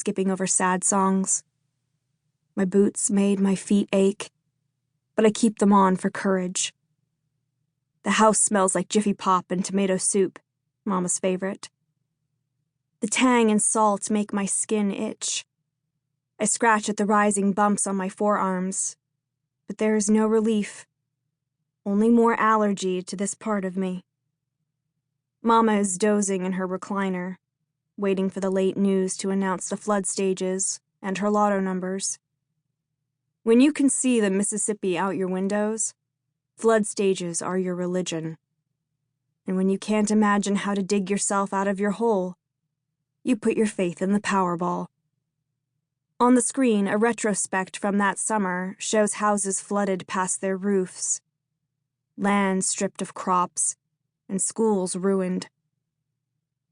skipping over sad songs. My boots made my feet ache, but I keep them on for courage. The house smells like Jiffy Pop and tomato soup, Mama's favorite. The tang and salt make my skin itch. I scratch at the rising bumps on my forearms, but there is no relief, only more allergy to this part of me. Mama is dozing in her recliner, waiting for the late news to announce the flood stages and her lotto numbers. When you can see the Mississippi out your windows, flood stages are your religion. And when you can't imagine how to dig yourself out of your hole, you put your faith in the Powerball. On the screen, a retrospect from that summer shows houses flooded past their roofs, land stripped of crops, and schools ruined.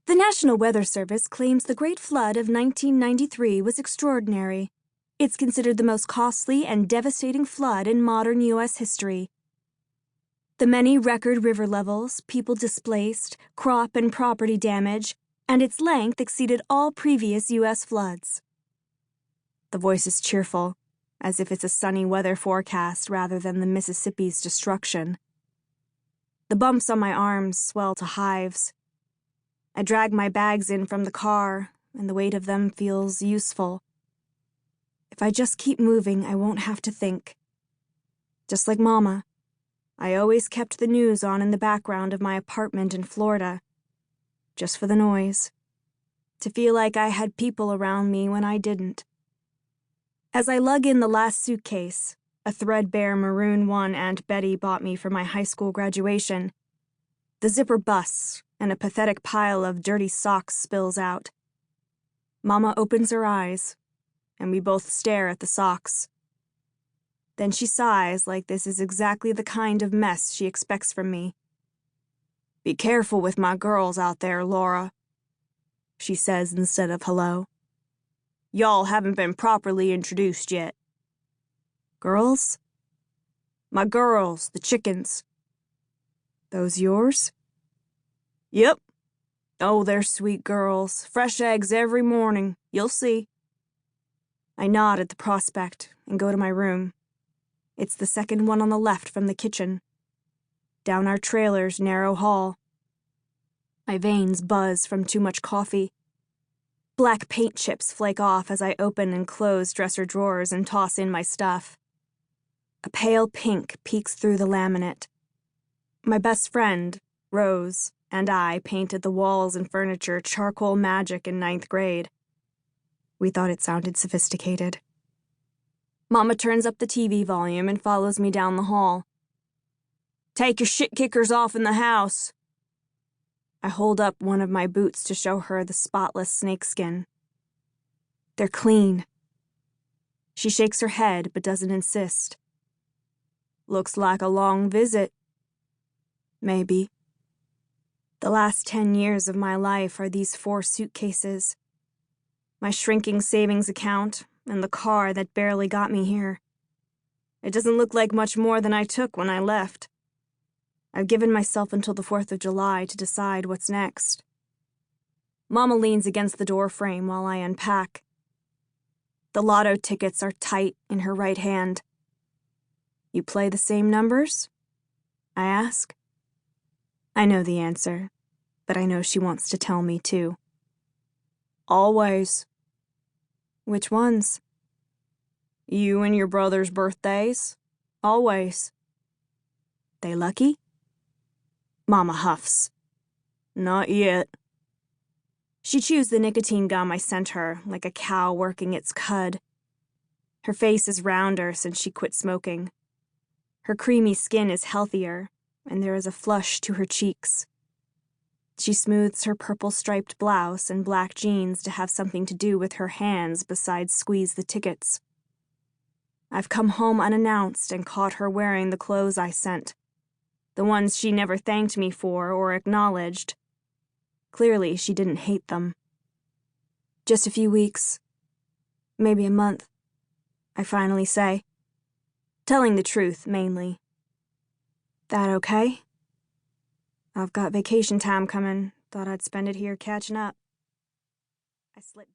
The National Weather Service claims the Great Flood of 1993 was extraordinary. It's considered the most costly and devastating flood in modern U.S. history. The many record river levels, people displaced, crop and property damage, and its length exceeded all previous U.S. floods. The voice is cheerful, as if it's a sunny weather forecast rather than the Mississippi's destruction. The bumps on my arms swell to hives. I drag my bags in from the car, and the weight of them feels useful. If I just keep moving, I won't have to think. Just like Mama, I always kept the news on in the background of my apartment in Florida, just for the noise, to feel like I had people around me when I didn't. As I lug in the last suitcase, a threadbare maroon one Aunt Betty bought me for my high school graduation, the zipper busts and a pathetic pile of dirty socks spills out. Mama opens her eyes, and we both stare at the socks. Then she sighs like this is exactly the kind of mess she expects from me. "Be careful with my girls out there, Laura," she says instead of hello. "Y'all haven't been properly introduced yet." "Girls?" "My girls, the chickens." "Those yours?" "Yep. Oh, they're sweet girls. Fresh eggs every morning. You'll see." I nod at the prospect and go to my room. It's the second one on the left from the kitchen. Down our trailer's narrow hall. My veins buzz from too much coffee. Black paint chips flake off as I open and close dresser drawers and toss in my stuff. A pale pink peeks through the laminate. My best friend, Rose, and I painted the walls and furniture charcoal magic in 9th grade. We thought it sounded sophisticated. Mama turns up the TV volume and follows me down the hall. "Take your shit kickers off in the house." I hold up one of my boots to show her the spotless snakeskin. "They're clean." She shakes her head but doesn't insist. "Looks like a long visit." "Maybe." The last 10 years of my life are these 4 suitcases. My shrinking savings account and the car that barely got me here. It doesn't look like much more than I took when I left. I've given myself until the 4th of July to decide what's next. Mama leans against the door frame while I unpack. The lotto tickets are tight in her right hand. "You play the same numbers?" I ask. I know the answer, but I know she wants to tell me too. "Always." "Which ones?" "You and your brother's birthdays. Always." "They lucky?" Mama huffs. "Not yet." She chews the nicotine gum I sent her, like a cow working its cud. Her face is rounder since she quit smoking. Her creamy skin is healthier, and there is a flush to her cheeks. She smooths her purple-striped blouse and black jeans to have something to do with her hands besides squeeze the tickets. I've come home unannounced and caught her wearing the clothes I sent. The ones she never thanked me for or acknowledged. Clearly, she didn't hate them. "Just a few weeks. Maybe a month," I finally say. Telling the truth, mainly. "That okay?" "I've got vacation time coming. Thought I'd spend it here catching up." I slip back.